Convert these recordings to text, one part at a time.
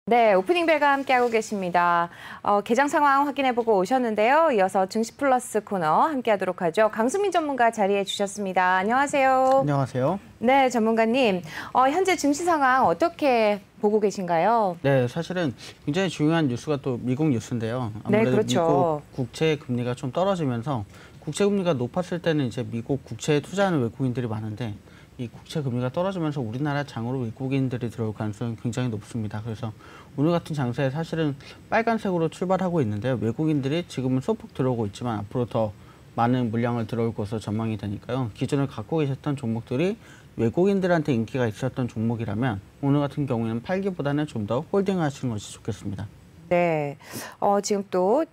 네, 오프닝 벨과 함께하고 계십니다. 개장 상황 확인해보고 오셨는데요. 이어서 증시 플러스 코너 함께하도록 하죠. 강수민 전문가 자리해 주셨습니다. 안녕하세요. 안녕하세요. 네, 전문가님. 현재 증시 상황 어떻게 보고 계신가요? 네, 사실은 굉장히 중요한 뉴스가 또 미국 뉴스인데요. 아무래도 네, 그렇죠. 미국 국채 금리가 좀 떨어지면서 국채 금리가 높았을 때는 이제 미국 국채에 투자하는 외국인들이 많은데 이 국채 금리가 떨어지면서 우리나라 장으로 외국인들이 들어올 가능성이 굉장히 높습니다. 그래서 오늘 같은 장세에 사실은 빨간색으로 출발하고 있는데요. 외국인들이 지금은 소폭 들어오고 있지만 앞으로 더 많은 물량을 들어올 것으로 전망이 되니까요. 기존에 갖고 계셨던 종목들이 외국인들한테 인기가 있었던 종목이라면 오늘 같은 경우에는 팔기보다는 좀 더 홀딩하시는 것이 좋겠습니다. 네, 지금 또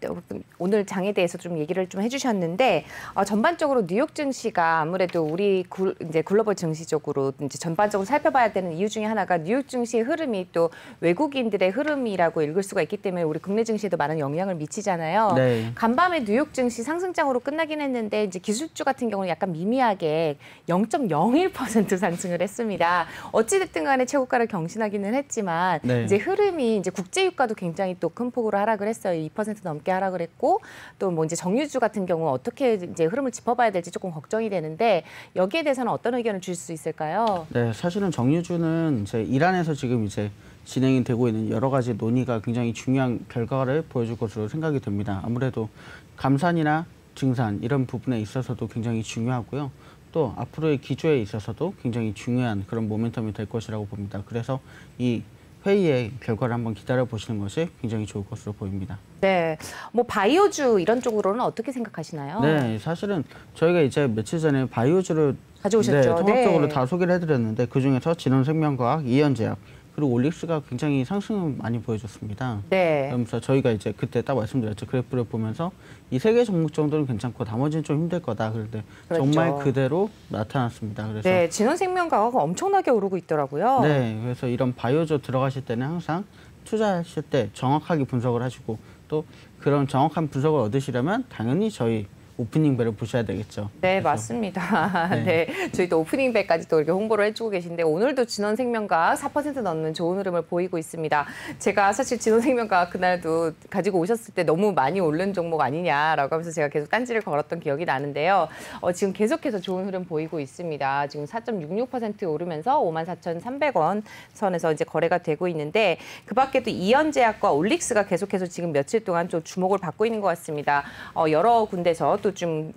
오늘 장에 대해서 좀 얘기를 좀 해주셨는데 전반적으로 뉴욕 증시가 아무래도 우리 이제 글로벌 증시적으로 이제 전반적으로 살펴봐야 되는 이유 중에 하나가 뉴욕 증시의 흐름이 또 외국인들의 흐름이라고 읽을 수가 있기 때문에 우리 국내 증시에도 많은 영향을 미치잖아요. 네. 간밤에 뉴욕 증시 상승장으로 끝나긴 했는데 이제 기술주 같은 경우는 약간 미미하게 0.01% 상승을 했습니다. 어찌됐든 간에 최고가를 경신하기는 했지만 네. 이제 흐름이 이제 국제유가도 굉장히 또 큰 폭으로 하락을 했어요. 2% 넘게 하락을 했고 또 뭐 이제 정유주 같은 경우 어떻게 이제 흐름을 짚어봐야 될지 조금 걱정이 되는데 여기에 대해서는 어떤 의견을 주실 수 있을까요? 네, 사실은 정유주는 이제 이란에서 지금 이제 진행이 되고 있는 여러 가지 논의가 굉장히 중요한 결과를 보여줄 것으로 생각이 됩니다. 아무래도 감산이나 증산 이런 부분에 있어서도 굉장히 중요하고요. 또 앞으로의 기조에 있어서도 굉장히 중요한 그런 모멘텀이 될 것이라고 봅니다. 그래서 이 회의의 결과를 한번 기다려보시는 것이 굉장히 좋을 것으로 보입니다. 네, 뭐 바이오주 이런 쪽으로는 어떻게 생각하시나요? 네, 사실은 저희가 이제 며칠 전에 바이오주를 가져오셨죠. 네, 통합적으로 다 소개를 해드렸는데 그중에서 진원생명과학, 이현제약, 그리고 올릭스가 굉장히 상승을 많이 보여줬습니다. 네. 그러면서 저희가 이제 그때 딱 말씀드렸죠. 그래프를 보면서 이 세 개 종목 정도는 괜찮고 나머지는 좀 힘들 거다. 그런데 그렇죠. 정말 그대로 나타났습니다. 그래서 네, 진원생명과학은 엄청나게 오르고 있더라고요. 네, 그래서 이런 바이오주 들어가실 때는 항상 투자하실 때 정확하게 분석을 하시고 또 그런 정확한 분석을 얻으시려면 당연히 저희 오프닝벨을 보셔야 되겠죠. 네, 맞습니다. 네. 네, 저희 또 오프닝벨까지 또 이렇게 홍보를 해주고 계신데 오늘도 진원생명과학 4% 넘는 좋은 흐름을 보이고 있습니다. 제가 사실 진원생명과학 그날도 가지고 오셨을 때 너무 많이 오른 종목 아니냐라고 하면서 제가 계속 딴지를 걸었던 기억이 나는데요. 지금 계속해서 좋은 흐름 보이고 있습니다. 지금 4.66% 오르면서 54,300원 선에서 이제 거래가 되고 있는데 그 밖에도 이현제약과 올릭스가 계속해서 지금 며칠 동안 좀 주목을 받고 있는 것 같습니다. 여러 군데서 또 좀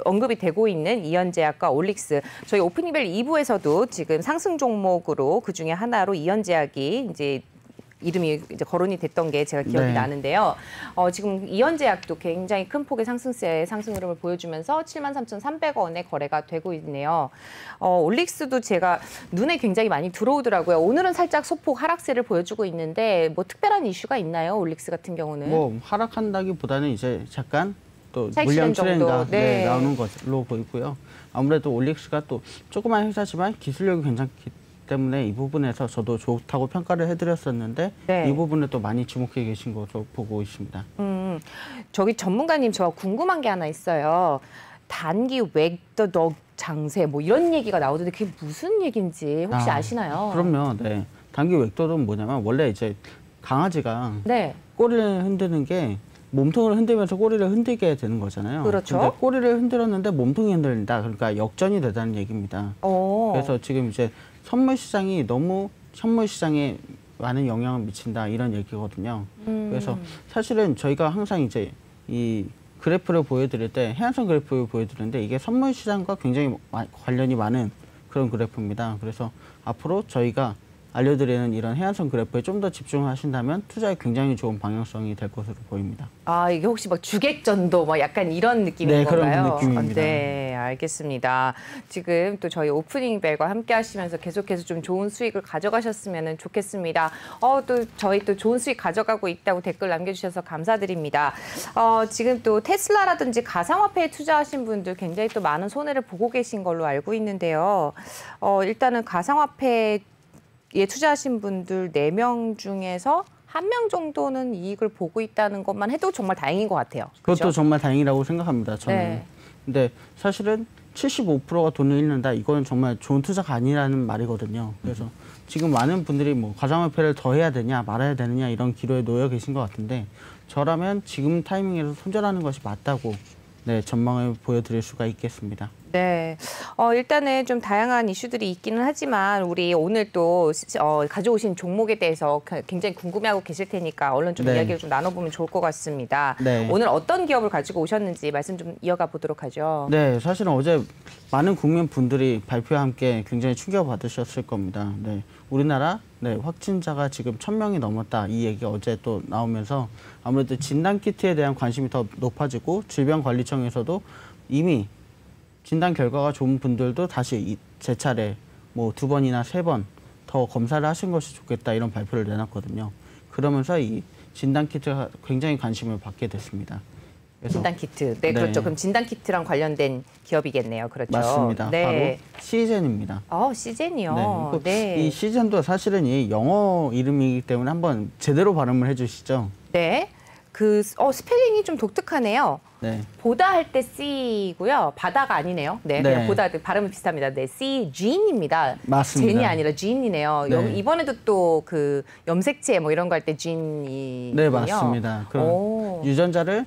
언급이 되고 있는 이현제약과 올릭스. 저희 오프닝벨 2부에서도 지금 상승 종목으로 그중에 하나로 이현제약이 이제 이름이 이제 거론이 됐던 게 제가 기억이 나는데요. 지금 이현제약도 굉장히 큰 폭의 상승세의 상승 흐름을 보여주면서 73,300원에 거래가 되고 있네요. 올릭스도 제가 눈에 굉장히 많이 들어오더라고요. 오늘은 살짝 소폭 하락세를 보여주고 있는데 뭐 특별한 이슈가 있나요? 올릭스 같은 경우는? 뭐 하락한다기보다는 이제 잠깐 또 물량 트렌드가 나오는 것으로 보이고요. 아무래도 올릭스가 또 조그만 회사지만 기술력이 괜찮기 때문에 이 부분에서 저도 좋다고 평가를 해드렸었는데 이 부분에 또 많이 주목해 계신 것으로 보고 있습니다. 저기 전문가님 저 궁금한 게 하나 있어요. 단기 웩더 장세 뭐 이런 얘기가 나오던데 그게 무슨 얘기인지 혹시 아시나요? 그럼요. 네. 단기 웩더는 뭐냐면 원래 이제 강아지가 꼬리를 흔드는 게 몸통을 흔들면서 꼬리를 흔들게 되는 거잖아요. 그렇죠. 근데 꼬리를 흔들었는데 몸통이 흔들린다. 그러니까 역전이 되다는 얘기입니다. 그래서 지금 이제 선물 시장이 너무 현물 시장에 많은 영향을 미친다 이런 얘기거든요. 그래서 사실은 저희가 항상 이제 이 그래프를 보여드릴 때 해안선 그래프를 보여드리는데 이게 선물 시장과 굉장히 관련이 많은 그런 그래프입니다. 그래서 앞으로 저희가 알려드리는 이런 해안선 그래프에 좀 더 집중하신다면 투자에 굉장히 좋은 방향성이 될 것으로 보입니다. 이게 혹시 막 주객전도 뭐 약간 이런 느낌인 건가요? 그런 느낌입니다. 네, 알겠습니다. 지금 또 저희 오프닝 벨과 함께 하시면서 계속해서 좀 좋은 수익을 가져가셨으면 좋겠습니다. 또 저희 또 좋은 수익 가져가고 있다고 댓글 남겨주셔서 감사드립니다. 지금 또 테슬라라든지 가상화폐에 투자하신 분들 굉장히 또 많은 손해를 보고 계신 걸로 알고 있는데요. 일단은 가상화폐 예, 투자하신 분들 4명 중에서 1명 정도는 이익을 보고 있다는 것만 해도 정말 다행인 것 같아요. 그것도 정말 다행이라고 생각합니다. 저는. 근데 사실은 75%가 돈을 잃는다. 이거는 정말 좋은 투자가 아니라는 말이거든요. 그래서 지금 많은 분들이 뭐 가상화폐를 더 해야 되냐 말아야 되느냐 이런 기로에 놓여 계신 것 같은데 저라면 지금 타이밍에서 손절하는 것이 맞다고 네, 전망을 보여드릴 수가 있겠습니다. 네, 일단은 좀 다양한 이슈들이 있기는 하지만 우리 오늘 또 가져오신 종목에 대해서 굉장히 궁금해하고 계실 테니까 얼른 좀 네. 이야기를 좀 나눠보면 좋을 것 같습니다. 네. 오늘 어떤 기업을 가지고 오셨는지 말씀 좀 이어가 보도록 하죠. 네, 사실은 어제 많은 국민분들이 발표와 함께 굉장히 충격받으셨을 겁니다. 네, 우리나라 확진자가 지금 1,000명이 넘었다. 이 얘기가 어제 또 나오면서 아무래도 진단키트에 대한 관심이 더 높아지고 질병관리청에서도 이미 진단 결과가 좋은 분들도 다시 재차례 뭐 2번이나 3번 더 검사를 하신 것이 좋겠다 이런 발표를 내놨거든요. 그러면서 이 진단키트가 굉장히 관심을 받게 됐습니다. 진단키트. 네, 그렇죠. 그럼 진단키트랑 관련된 기업이겠네요. 그렇죠. 맞습니다. 네. 바로 시젠입니다. 시젠이요. 네. 이 시젠도 사실은 이 영어 이름이기 때문에 한번 제대로 발음을 해주시죠. 네. 스펠링이 좀 독특하네요. 네. 보다 할 때 C고요. 바다가 아니네요. 네, 네. 그냥 보다 발음이 비슷합니다. 네, C 진입니다. 맞습니다. 진이 아니라 진이네요. 네. 이번에도 또 그 염색체 뭐 이런 거 할 때 진이군요. 네, 맞습니다. 그런 유전자를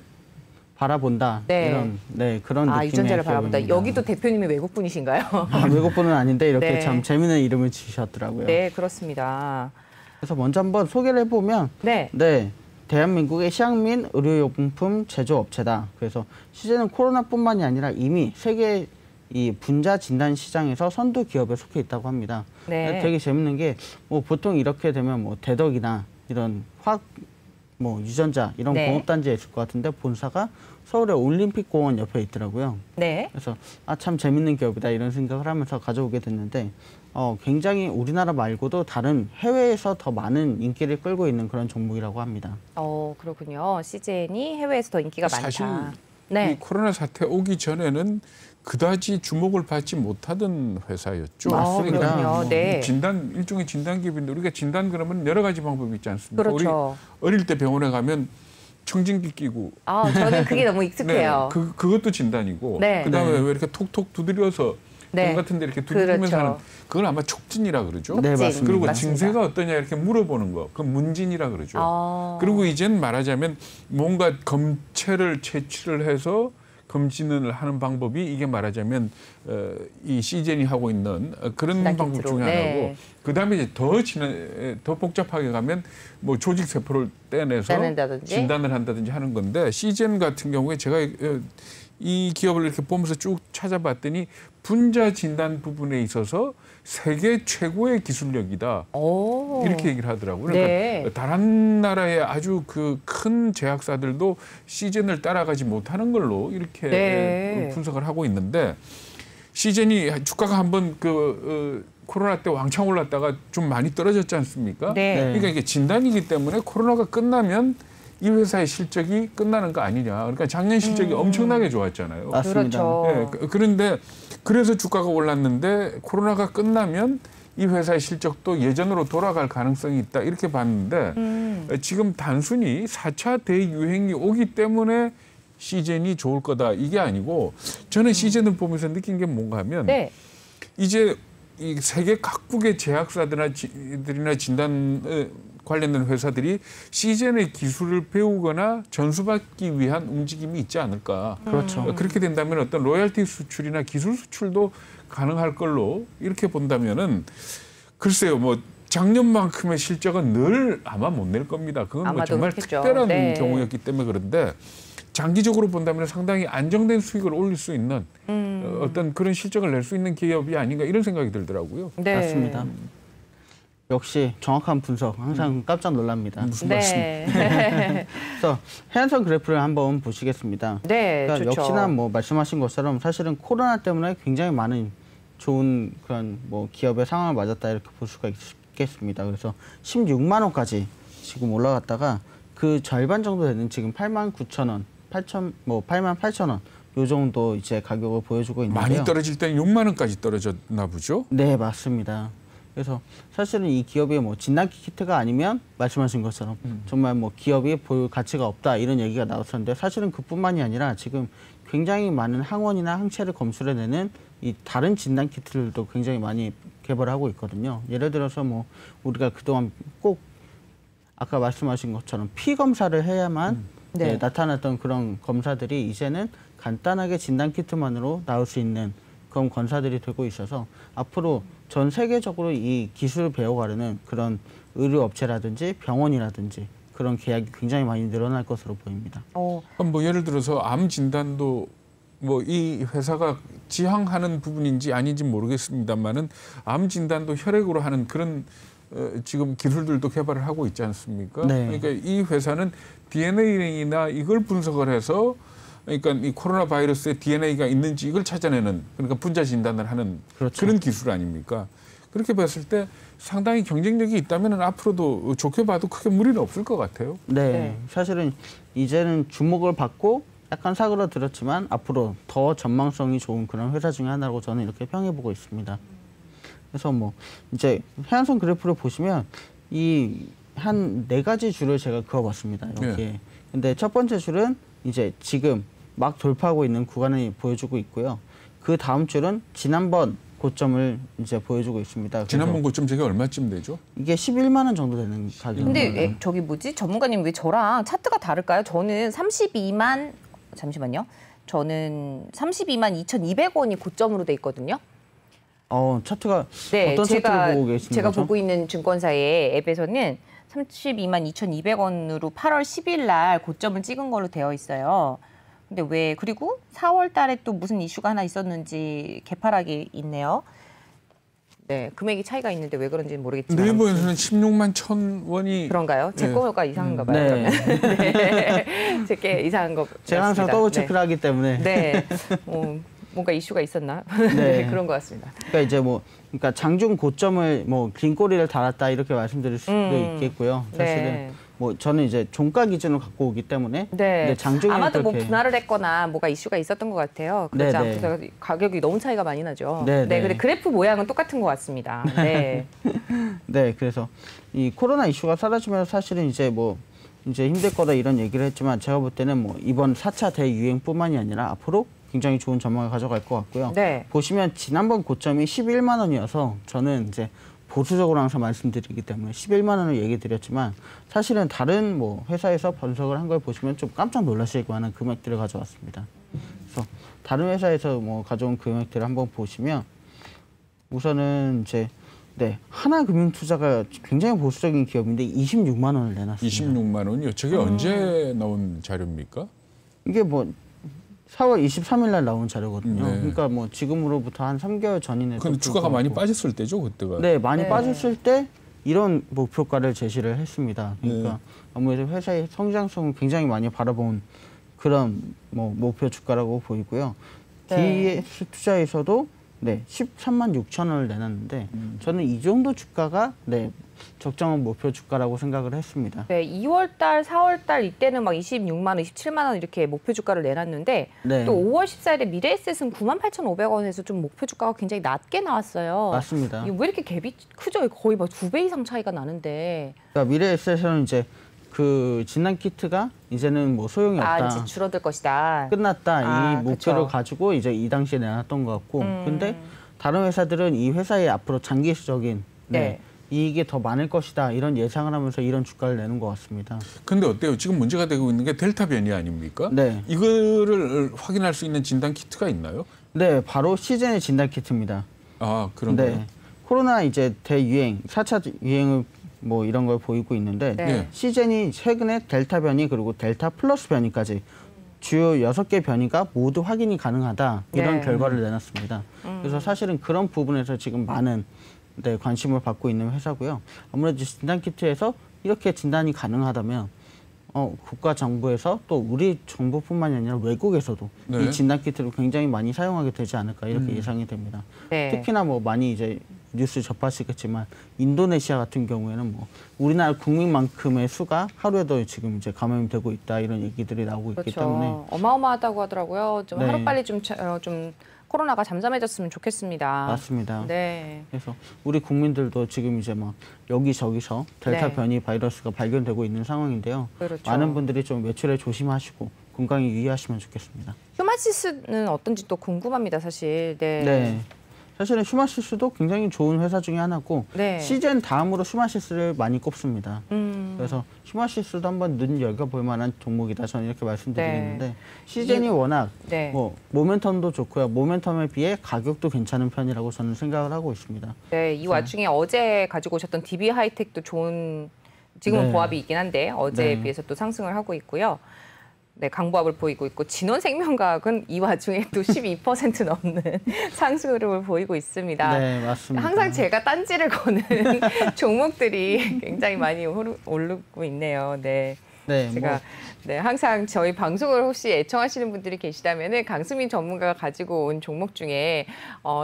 바라본다. 네. 이런 그런 느낌의 유전자를 바라본다. 기업입니다. 여기도 대표님이 외국 분이신가요? 외국분은 아닌데 이렇게 네. 참 재미있는 이름을 지으셨더라고요. 네, 그렇습니다. 그래서 먼저 한번 소개를 해보면 네. 대한민국의 시향민 의료용품 제조업체다. 그래서 시제는 코로나뿐만이 아니라 이미 세계 이 분자 진단 시장에서 선두 기업에 속해 있다고 합니다. 네. 되게 재밌는 게 뭐 보통 이렇게 되면 뭐 대덕이나 이런 유전자 이런 네. 공업단지에 있을 것 같은데 본사가 서울의 올림픽공원 옆에 있더라고요. 네. 그래서 참 재밌는 기업이다 이런 생각을 하면서 가져오게 됐는데 굉장히 우리나라 말고도 다른 해외에서 더 많은 인기를 끌고 있는 그런 종목이라고 합니다. 그렇군요. 시젠이 해외에서 더 인기가 사실 많다. 네. 이 코로나 사태 오기 전에는 그다지 주목을 받지 못하던 회사였죠. 맞습니다. 그렇군요. 네. 일종의 진단 기업인데 우리가 진단 그러면 여러 가지 방법이 있지 않습니까? 그렇죠. 우리 어릴 때 병원에 가면 청진기 끼고 저는 그게 너무 익숙해요. 네, 그것도 진단이고 네. 그다음에 왜 이렇게 톡톡 두드려서 네. 병 같은 데 이렇게 두드리면서 그렇죠. 하는 그걸 아마 촉진이라 그러죠. 네, 맞습니다. 그리고 맞습니다. 증세가 어떠냐 이렇게 물어보는 거. 그건 문진이라 그러죠. 그리고 이젠 말하자면 뭔가 검체를 채취를 해서 검진을 하는 방법이 이게 말하자면 이 시젠이 하고 있는 그런 방법 중에 하나고 네. 그다음에 이제 더 복잡하게 가면 뭐 조직 세포를 떼내서 떼낸다든지. 진단을 한다든지 하는 건데 시젠 같은 경우에 제가 이 기업을 이렇게 보면서 쭉 찾아봤더니 분자 진단 부분에 있어서 세계 최고의 기술력이다. 이렇게 얘기를 하더라고요. 그러니까 네. 다른 나라의 아주 그 큰 제약사들도 시젠을 따라가지 못하는 걸로 이렇게 네. 분석을 하고 있는데 시젠이 주가가 한번 코로나 때 왕창 올랐다가 좀 많이 떨어졌지 않습니까? 네. 그러니까 이게 진단이기 때문에 코로나가 끝나면 이 회사의 실적이 끝나는 거 아니냐. 그러니까 작년 실적이 엄청나게 좋았잖아요. 맞습니다. 그렇죠. 네, 그런데 그래서 주가가 올랐는데 코로나가 끝나면 이 회사의 실적도 예전으로 돌아갈 가능성이 있다. 이렇게 봤는데 지금 단순히 4차 대유행이 오기 때문에 시젠이 좋을 거다. 이게 아니고 저는 시젠을 보면서 느낀 게 뭔가 하면 네. 이제 이 세계 각국의 제약사들이나 진단 관련된 회사들이 시젠의 기술을 배우거나 전수받기 위한 움직임이 있지 않을까. 그렇죠. 그렇게 된다면 어떤 로열티 수출이나 기술 수출도 가능할 걸로 이렇게 본다면은 글쎄요, 뭐 작년만큼의 실적은 늘 아마 못 낼 겁니다. 그건 뭐 정말 그렇겠죠. 특별한 네. 경우였기 때문에 그런데 장기적으로 본다면 상당히 안정된 수익을 올릴 수 있는 어떤 그런 실적을 낼 수 있는 기업이 아닌가 이런 생각이 들더라고요. 네. 맞습니다. 역시 정확한 분석 항상 깜짝 놀랍니다. 무슨 말씀? 네. 그래서 해안선 그래프를 한번 보시겠습니다. 네, 그러니까 좋죠. 역시나 뭐 말씀하신 것처럼 사실은 코로나 때문에 굉장히 많은 좋은 그런 뭐 기업의 상황을 맞았다 이렇게 볼 수가 있겠습니다. 그래서 16만 원까지 지금 올라갔다가 그 절반 정도 되는 지금 89,000원, 88,000원 요 정도 이제 가격을 보여주고 있는데요. 많이 떨어질 때는 6만 원까지 떨어졌나 보죠? 네, 맞습니다. 그래서 사실은 이 기업이 뭐 진단키트가 아니면 말씀하신 것처럼 정말 뭐 기업이 볼 가치가 없다 이런 얘기가 나왔었는데 사실은 그뿐만이 아니라 지금 굉장히 많은 항원이나 항체를 검출해내는 이 다른 진단 키트들도 굉장히 많이 개발하고 있거든요. 예를 들어서 뭐 우리가 그동안 꼭 아까 말씀하신 것처럼 피 검사를 해야만 네, 나타났던 그런 검사들이 이제는 간단하게 진단 키트만으로 나올 수 있는 그런 검사들이 되고 있어서 앞으로 전 세계적으로 이 기술을 배워가려는 그런 의료업체라든지 병원이라든지 그런 계약이 굉장히 많이 늘어날 것으로 보입니다. 그럼 뭐 예를 들어서 암 진단도 뭐 이 회사가 지향하는 부분인지 아닌지 모르겠습니다만은 암 진단도 혈액으로 하는 그런 지금 기술들도 개발을 하고 있지 않습니까? 네. 그러니까 이 회사는 DNA나 이걸 분석을 해서 그러니까 이 코로나 바이러스에 DNA가 있는지 이걸 찾아내는 그러니까 분자 진단을 하는 그렇죠. 그런 기술 아닙니까? 그렇게 봤을 때 상당히 경쟁력이 있다면 앞으로도 좋게 봐도 크게 무리는 없을 것 같아요. 네, 사실은 이제는 주목을 받고 약간 사그러들었지만 앞으로 더 전망성이 좋은 그런 회사 중에 하나라고 저는 이렇게 평해보고 있습니다. 그래서 뭐 이제 해안선 그래프를 보시면 이 한 4가지 줄을 제가 그어봤습니다. 여기에. 네. 근데 첫 번째 줄은 이제 지금 막 돌파하고 있는 구간을 보여주고 있고요. 그 다음 줄은 지난번 고점을 이제 보여주고 있습니다. 지난번 고점 저게 얼마쯤 되죠? 이게 11만 원 정도 되는 가격입니다. 근데 저기 뭐지? 전문가님 왜 저랑 차트가 다를까요? 저는 32만 잠시만요. 저는 32만 2,200원이 고점으로 돼 있거든요. 차트가 네, 어떤 차트를 보고 계시는 제가 거죠? 보고 있는 증권사의 앱에서는 32만 2,200원으로 8월 10일 날 고점을 찍은 걸로 되어 있어요. 근데 왜 그리고 4월 달에 또 무슨 이슈가 하나 있었는지 개파락이 있네요. 네, 금액이 차이가 있는데 왜 그런지는 모르겠지만 네이버에서는 16만 1,000원이 그런가요? 제 거가 이상한가 봐요. 네. 그러면. 네. 제게 이상한 거 제가 항상 더블 체크를 하기 때문에. 네. 뭔가 이슈가 있었나? 네. 네, 그런 것 같습니다. 그러니까 이제 그러니까 장중 고점을 뭐 긴 꼬리를 달았다 이렇게 말씀드릴 수도 있겠고요. 사실은 네. 뭐 저는 이제 종가 기준을 갖고 오기 때문에 네. 장중에 아마도 그렇게 뭐 분할을 했거나 뭐가 이슈가 있었던 것 같아요. 그렇지 네, 않고서 가격이 너무 차이가 많이 나죠. 네, 네, 네. 근데 그래프 모양은 똑같은 것 같습니다. 네. 네, 그래서 이 코로나 이슈가 사라지면서 사실은 이제 뭐 이제 힘들 거다 이런 얘기를 했지만 제가 볼 때는 뭐 이번 4차 대유행뿐만이 아니라 앞으로 굉장히 좋은 전망을 가져갈 것 같고요. 네. 보시면 지난번 고점이 11만 원이어서 저는 이제 보수적으로 항상 말씀드리기 때문에 11만 원을 얘기 드렸지만 사실은 다른 뭐 회사에서 분석을 한 걸 보시면 좀 깜짝 놀라실 만한 금액들을 가져왔습니다. 그래서 다른 회사에서 뭐 가져온 금액들을 한번 보시면 우선은 이제 네, 하나금융투자가 굉장히 보수적인 기업인데 26만 원을 내놨습니다. 26만 원이요? 저게 언제 나온 자료입니까? 이게 뭐 4월 23일 날 나온 자료거든요. 네. 그러니까 뭐 지금으로부터 한 3개월 전이네요. 근데 주가가 많이 빠졌을 때죠, 그때가. 네, 많이 네. 빠졌을 때 이런 목표가를 제시를 했습니다. 그러니까 네. 아무래도 회사의 성장성을 굉장히 많이 바라본 그런 뭐 목표 주가라고 보이고요. 네. DS 투자에서도 네, 13만 6천 원을 내놨는데 저는 이 정도 주가가 네, 적정한 목표 주가라고 생각을 했습니다. 네, 2월 달, 4월 달 이때는 막 26만 원, 27만 원 이렇게 목표 주가를 내놨는데 네. 또 5월 14일에 미래에셋은 98,500원에서 좀 목표 주가가 굉장히 낮게 나왔어요. 맞습니다. 이거 왜 이렇게 갭이 크죠? 거의 막 2배 이상 차이가 나는데. 그러니까 미래에셋에서는 이제 그 진단 키트가 이제는 뭐 소용이 없다. 이제 줄어들 것이다. 끝났다. 이 목표를 그쵸. 가지고 이제 이 당시에 내놨던 것 같고 근데 다른 회사들은 이 회사의 앞으로 장기적인 네. 이익이 더 많을 것이다. 이런 예상을 하면서 이런 주가를 내는 것 같습니다. 근데 어때요? 지금 문제가 되고 있는 게 델타 변이 아닙니까? 네. 이거를 확인할 수 있는 진단 키트가 있나요? 네, 바로 시즌의 진단 키트입니다. 아, 그런가요? 네. 코로나 이제 대유행, 4차 유행을 뭐 이런 걸 보이고 있는데 네. 시즌이 최근에 델타 변이 그리고 델타 플러스 변이까지 주요 6개 변이가 모두 확인이 가능하다. 이런 네. 결과를 내놨습니다. 그래서 사실은 그런 부분에서 지금 많은 네, 관심을 받고 있는 회사고요. 아무래도 진단키트에서 이렇게 진단이 가능하다면 국가 정부에서 또 우리 정부뿐만이 아니라 외국에서도 네. 이 진단키트를 굉장히 많이 사용하게 되지 않을까 이렇게 예상이 됩니다. 네. 특히나 뭐 많이 이제 뉴스 접하시겠지만 인도네시아 같은 경우에는 뭐 우리나라 국민만큼의 수가 하루에도 지금 이제 감염이 되고 있다 이런 얘기들이 나오고 있기 그렇죠. 때문에 어마어마하다고 하더라고요. 좀 네. 하루빨리 좀 코로나가 잠잠해졌으면 좋겠습니다. 맞습니다. 네. 그래서 우리 국민들도 지금 이제 막 여기저기서 델타 네. 변이 바이러스가 발견되고 있는 상황인데요. 그렇죠. 많은 분들이 좀 외출에 조심하시고 건강에 유의하시면 좋겠습니다. 휴마시스는 어떤지 또 궁금합니다, 사실. 네. 사실은 휴마시스도 굉장히 좋은 회사 중에 하나고 네. 시젠 다음으로 휴마시스를 많이 꼽습니다. 그래서 휴마시스도 한번 눈 열어볼 만한 종목이다. 저는 이렇게 말씀드리겠는데 네. 시젠이 워낙 네. 뭐 모멘텀도 좋고요. 모멘텀에 비해 가격도 괜찮은 편이라고 저는 생각을 하고 있습니다. 네, 이 와중에 어제 가지고 오셨던 DB 하이텍도 좋은 지금은 네. 보합이 있긴 한데 어제에 네. 비해서 또 상승을 하고 있고요. 네, 강보합을 보이고 있고 진원생명과학은 이 와중에 또 12% 넘는 상승 흐름을 보이고 있습니다. 네, 맞습니다. 항상 제가 딴지를 거는 종목들이 굉장히 많이 오르고 있네요. 네. 네, 제가 네, 항상 저희 방송을 혹시 애청하시는 분들이 계시다면은 강수민 전문가가 가지고 온 종목 중에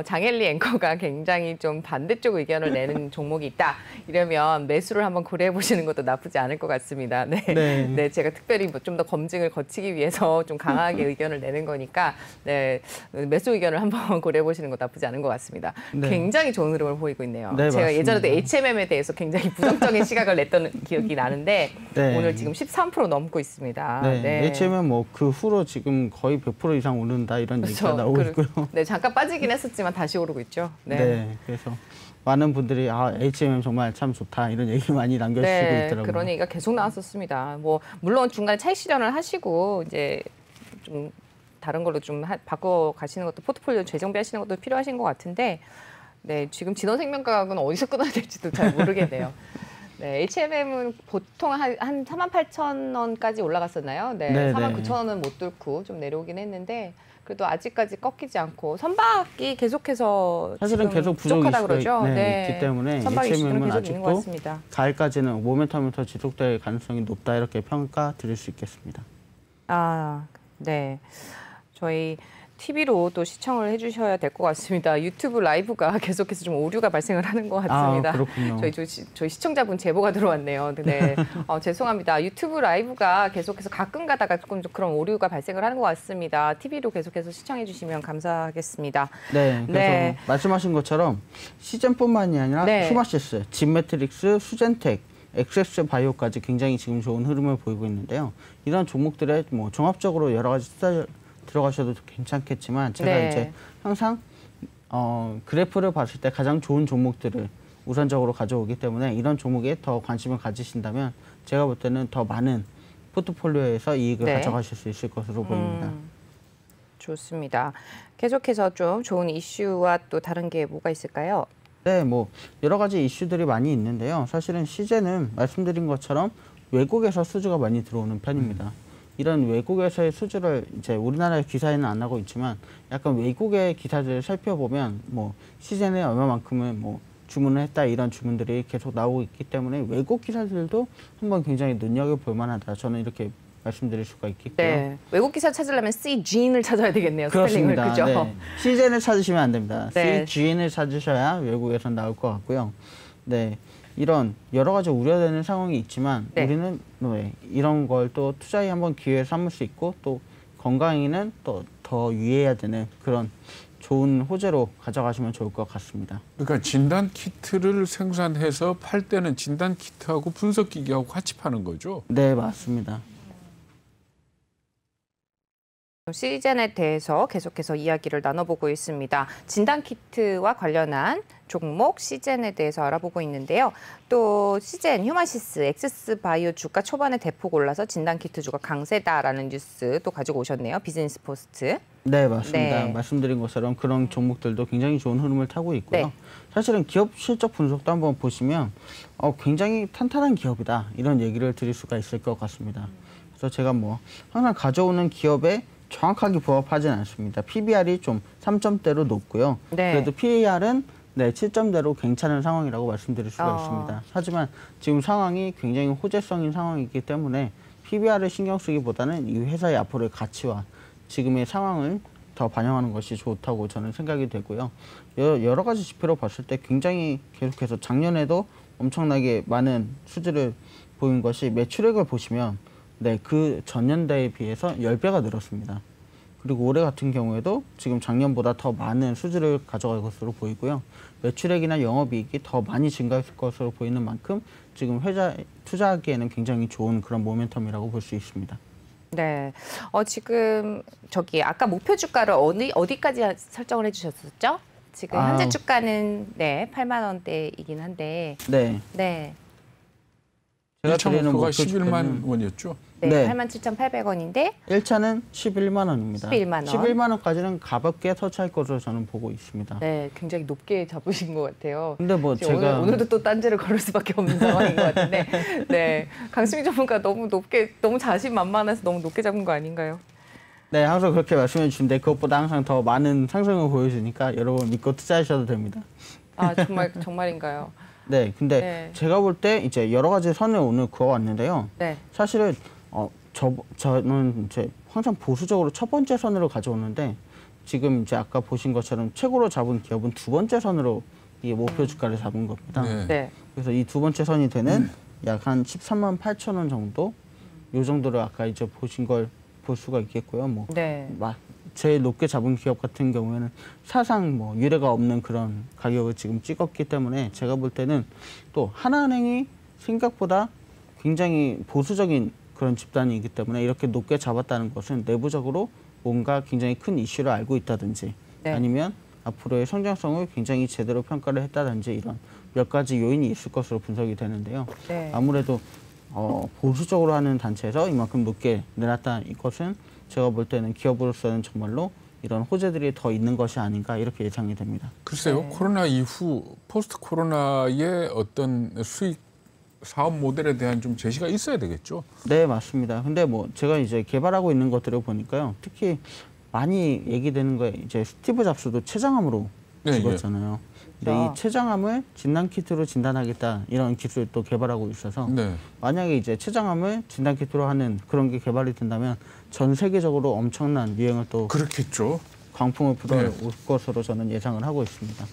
장엘리 앵커가 굉장히 좀 반대쪽 의견을 내는 종목이 있다. 이러면 매수를 한번 고려해 보시는 것도 나쁘지 않을 것 같습니다. 네, 네. 네, 제가 특별히 뭐 좀 더 검증을 거치기 위해서 좀 강하게 의견을 내는 거니까 네, 매수 의견을 한번 고려해 보시는 것도 나쁘지 않은 것 같습니다. 네. 굉장히 좋은 흐름을 보이고 있네요. 네, 제가 맞습니다. 예전에도 HMM에 대해서 굉장히 부정적인 시각을 냈던 기억이 나는데 네. 오늘 지금 13% 넘고 있습니다. 네, HM은 뭐 그 후로 지금 거의 100% 이상 오른다 이런 얘기가 나오고 있고요. 네, 잠깐 빠지긴 했었지만 다시 오르고 있죠. 네. 네, 그래서 많은 분들이 HMM 정말 참 좋다 이런 얘기 많이 남겨주시고 있더라고요. 그런 얘기가 계속 나왔었습니다. 뭐 물론 중간에 차익 실현을 하시고 이제 좀 다른 걸로 좀 바꿔 가시는 것도 포트폴리오 재정비하시는 것도 필요하신 것 같은데, 네, 지금 진원생명과학은 어디서 끊어야 될지도 잘 모르겠네요. 네, HMM은 보통 한 48,000원까지 올라갔었나요? 네, 네, 49,000원은 못 뚫고 좀 내려오긴 했는데 그래도 아직까지 꺾이지 않고 선박이 계속해서 사실은 지금 계속 부족 부족하다 이슈가 그러죠. 있기 때문에 선박 이슈는 HMM은 계속 있는 것 아직도 같습니다. 가을까지는 모멘텀이 더 지속될 가능성이 높다 이렇게 평가 드릴 수 있겠습니다. 아, 네. 저희 TV로 또 시청을 해주셔야 될 것 같습니다. 유튜브 라이브가 계속해서 좀 오류가 발생을 하는 것 같습니다. 그렇군요. 저희 시청자분 제보가 들어왔네요. 네, 죄송합니다. 유튜브 라이브가 계속해서 가끔 가다가 조금 그런 오류가 발생을 하는 것 같습니다. TV로 계속해서 시청해 주시면 감사하겠습니다. 네, 그래서 네. 말씀하신 것처럼 시젠뿐만이 아니라 네. 휴마시스, 진매트릭스, 수젠텍, 엑세스 바이오까지 굉장히 지금 좋은 흐름을 보이고 있는데요. 이런 종목들에 뭐 종합적으로 여러 가지 투자 들어가셔도 괜찮겠지만 제가 네. 이제 항상 그래프를 봤을 때 가장 좋은 종목들을 우선적으로 가져오기 때문에 이런 종목에 더 관심을 가지신다면 제가 볼 때는 더 많은 포트폴리오에서 이익을 네. 가져가실 수 있을 것으로 보입니다. 좋습니다. 계속해서 좀 좋은 이슈와 또 다른 게 뭐가 있을까요? 네, 뭐 여러 가지 이슈들이 많이 있는데요. 사실은 시제는 말씀드린 것처럼 외국에서 수주가 많이 들어오는 편입니다. 이런 외국에서의 수주를 이제 우리나라의 기사에는 안 나고 있지만 약간 외국의 기사들을 살펴보면 뭐 시즌에 얼마만큼은 뭐 주문을 했다 이런 주문들이 계속 나오고 있기 때문에 외국 기사들도 한번 굉장히 눈여겨볼 만하다. 저는 이렇게 말씀드릴 수가 있겠고요. 네, 외국 기사 찾으려면 CGN을 찾아야 되겠네요. 스펠링을, 그렇습니다. 그죠? 네. 시즌을 찾으시면 안 됩니다. 네. CGN을 찾으셔야 외국에서 나올 것 같고요. 네. 이런 여러 가지 우려되는 상황이 있지만 네. 우리는 이런 걸 또 투자에 한번 기회를 삼을 수 있고 또 건강에는 또 더 유의해야 되는 그런 좋은 호재로 가져가시면 좋을 것 같습니다. 그러니까 진단 키트를 생산해서 팔 때는 진단 키트하고 분석 기기하고 같이 파는 거죠? 네, 맞습니다. 시젠에 대해서 계속해서 이야기를 나눠보고 있습니다. 진단키트와 관련한 종목 시젠에 대해서 알아보고 있는데요. 또 시젠, 휴마시스, 엑세스 바이오 주가 초반에 대폭 올라서 진단키트 주가 강세다라는 뉴스 또 가지고 오셨네요. 비즈니스 포스트. 네, 맞습니다. 네. 말씀드린 것처럼 그런 종목들도 굉장히 좋은 흐름을 타고 있고요. 네. 사실은 기업 실적 분석도 한번 보시면 굉장히 탄탄한 기업이다 이런 얘기를 드릴 수가 있을 것 같습니다. 그래서 제가 뭐 항상 가져오는 기업에 정확하게 부합하지는 않습니다. PBR이 좀 3점대로 높고요. 네. 그래도 PER은 7점대로 괜찮은 상황이라고 말씀드릴 수가 있습니다. 하지만 지금 상황이 굉장히 호재성인 상황이기 때문에 PBR을 신경 쓰기보다는 이 회사의 앞으로의 가치와 지금의 상황을 더 반영하는 것이 좋다고 저는 생각이 되고요. 여러 가지 지표로 봤을 때 굉장히 계속해서 작년에도 엄청나게 많은 수주를 보인 것이 매출액을 보시면 그 전년대에 비해서 10배가 늘었습니다. 그리고 올해 같은 경우에도 지금 작년보다 더 많은 수주를 가져갈 것으로 보이고요. 매출액이나 영업이익이 더 많이 증가했을 것으로 보이는 만큼 지금 회사 투자하기에는 굉장히 좋은 그런 모멘텀이라고 볼 수 있습니다. 네. 지금 저기 아까 목표 주가를 어디까지 설정을 해주셨었죠? 지금 현재 주가는 네 8만 원대이긴 한데. 네. 네. 제가 1차 드리는 목표가 목표 11만 원이었죠. 네. 네. 87,800원인데 1차는 11만 원입니다. 11만 원. 11만 원까지는 가볍게 터치할 것으로 저는 보고 있습니다. 네, 굉장히 높게 잡으신 것 같아요. 근데 뭐 제가 오늘도 또 딴지를 걸을 수밖에 없는 상황인 것 같은데, 네, 강수민 전문가 너무 자신만만해서 너무 높게 잡은 거 아닌가요? 네, 항상 그렇게 말씀해 주시는데 그것보다 항상 더 많은 상승을 보여주니까 여러분 믿고 투자하셔도 됩니다. 아, 정말인가요? 네, 근데 네. 제가 볼 때 이제 여러 가지 선을 오늘 그어왔는데요. 네. 사실은 저는 이제 항상 보수적으로 첫 번째 선으로 가져오는데 지금 이제 아까 보신 것처럼 최고로 잡은 기업은 두 번째 선으로 이 목표 주가를 잡은 겁니다. 네. 네. 그래서 이 두 번째 선이 되는 약 한 13만 8천 원 정도, 요 정도를 아까 이제 보신 걸 볼 수가 있겠고요. 뭐 네. 제일 높게 잡은 기업 같은 경우에는 사상 뭐 유례가 없는 그런 가격을 지금 찍었기 때문에 제가 볼 때는 또 하나은행이 생각보다 굉장히 보수적인 그런 집단이기 때문에 이렇게 높게 잡았다는 것은 내부적으로 뭔가 굉장히 큰 이슈를 알고 있다든지 네. 아니면 앞으로의 성장성을 굉장히 제대로 평가를 했다든지 이런 몇 가지 요인이 있을 것으로 분석이 되는데요. 네. 아무래도 보수적으로 하는 단체에서 이만큼 높게 내놨다 이것은 제가 볼 때는 기업으로서는 정말로 이런 호재들이 더 있는 것이 아닌가 이렇게 예상이 됩니다. 글쎄요. 네. 코로나 이후 포스트 코로나의 어떤 수익 사업 모델에 대한 좀 제시가 있어야 되겠죠. 네, 맞습니다. 근데 뭐 제가 이제 개발하고 있는 것들을 보니까요. 특히 많이 얘기되는 거에 이제 스티브 잡스도 췌장암으로 네, 죽었잖아요. 근데 이 췌장암을 진단키트로 진단하겠다 이런 기술을 또 개발하고 있어서 네. 만약에 이제 췌장암을 진단키트로 하는 그런 게 개발이 된다면 전 세계적으로 엄청난 유행을 또 그렇겠죠. 광풍을 불어올 네. 것으로 저는 예상을 하고 있습니다.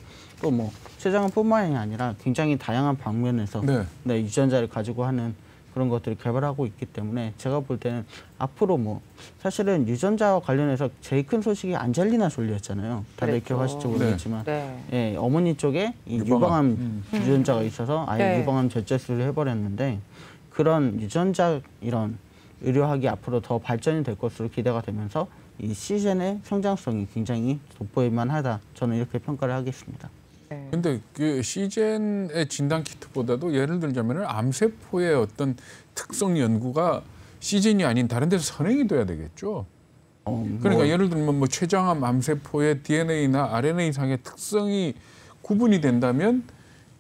또 뭐 췌장암뿐만이 아니라 굉장히 다양한 방면에서 네. 유전자를 가지고 하는 그런 것들을 개발하고 있기 때문에 제가 볼 때는 앞으로 뭐 사실은 유전자와 관련해서 제일 큰 소식이 안젤리나 졸리였잖아요. 다들 그랬죠. 기억하실지 모르겠지만 네. 예, 어머니 쪽에 이 유방암 유전자가 있어서 아예 네. 유방암 절제술을 해버렸는데 그런 유전자 이런 의료학이 앞으로 더 발전이 될 것으로 기대가 되면서 이 시젠의 성장성이 굉장히 돋보일 만하다. 저는 이렇게 평가를 하겠습니다. 네. 근데 그 시젠의 진단 키트보다도 예를 들자면 암세포의 어떤 특성 연구가 시젠이 아닌 다른 데서 선행이 돼야 되겠죠. 그러니까 예를 들면 뭐 췌장암 암세포의 DNA나 RNA상의 특성이 구분이 된다면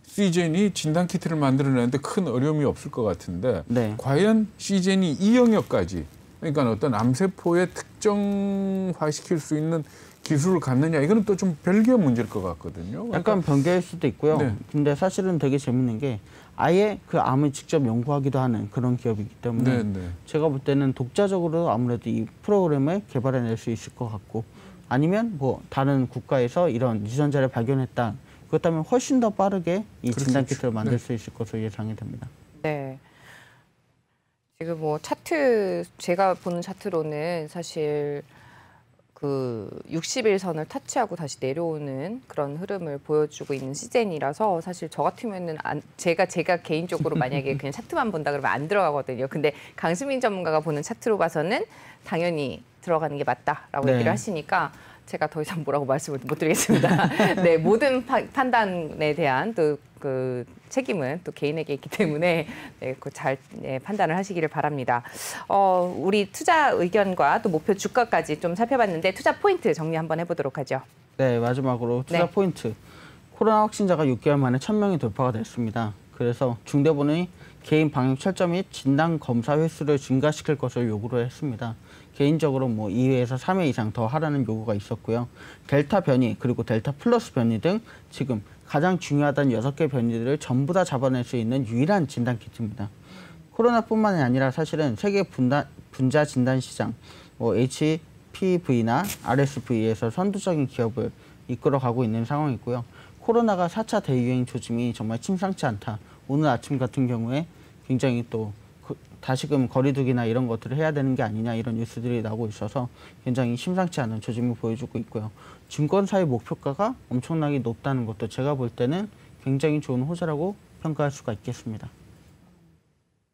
시젠이 진단 키트를 만들어내는데 큰 어려움이 없을 것 같은데 네. 과연 시젠이 이 영역까지 그러니까 어떤 암세포의 특정화시킬 수 있는 기술을 갖느냐 이거는 또 좀 별개의 문제일 것 같거든요. 그러니까 약간 변개일 수도 있고요. 네. 근데 사실은 되게 재밌는 게 아예 그 암을 직접 연구하기도 하는 그런 기업이기 때문에 제가 볼 때는 독자적으로 아무래도 이 프로그램을 개발해낼 수 있을 것 같고 아니면 뭐 다른 국가에서 이런 유전자를 발견했다. 그렇다면 훨씬 더 빠르게 이 진단 키트를 만들 수 있을 것으로 예상이 됩니다. 네. 지금 뭐 차트 제가 보는 차트로는 사실 그 60일선을 터치하고 다시 내려오는 그런 흐름을 보여주고 있는 시젠이라서 사실 저 같으면은 제가 개인적으로 만약에 그냥 차트만 본다 그러면 안 들어가거든요. 근데 강수민 전문가가 보는 차트로 봐서는 당연히 들어가는 게 맞다라고 얘기를 하시니까 제가 더 이상 뭐라고 말씀을 못 드리겠습니다. 네, 모든 판단에 대한 또 그 책임은 또 개인에게 있기 때문에 네, 잘 판단을 하시기를 바랍니다. 우리 투자 의견과 또 목표 주가까지 좀 살펴봤는데 투자 포인트 정리 한번 해보도록 하죠. 네, 마지막으로 투자 포인트. 코로나 확진자가 6개월 만에 1,000명이 돌파가 됐습니다. 그래서 중대본이 개인 방역 철저 및 진단 검사 횟수를 증가시킬 것을 요구를 했습니다. 개인적으로 뭐 2회에서 3회 이상 더 하라는 요구가 있었고요. 델타 변이 그리고 델타 플러스 변이 등 지금 가장 중요하다는 6개 변이들을 전부 다 잡아낼 수 있는 유일한 진단 키트입니다. 코로나뿐만이 아니라 사실은 세계 분자 진단 시장, 뭐 HPV나 RSV에서 선두적인 기업을 이끌어가고 있는 상황이고요. 코로나가 4차 대유행 조짐이 정말 심상치 않다. 오늘 아침 같은 경우에 굉장히 또 다시금 거리두기나 이런 것들을 해야 되는 게 아니냐 이런 뉴스들이 나오고 있어서 굉장히 심상치 않은 조짐을 보여주고 있고요. 증권사의 목표가가 엄청나게 높다는 것도 제가 볼 때는 굉장히 좋은 호재라고 평가할 수가 있겠습니다.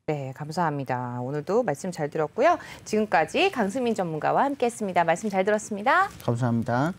네, 감사합니다. 오늘도 말씀 잘 들었고요. 지금까지 강수민 전문가와 함께했습니다. 말씀 잘 들었습니다. 감사합니다.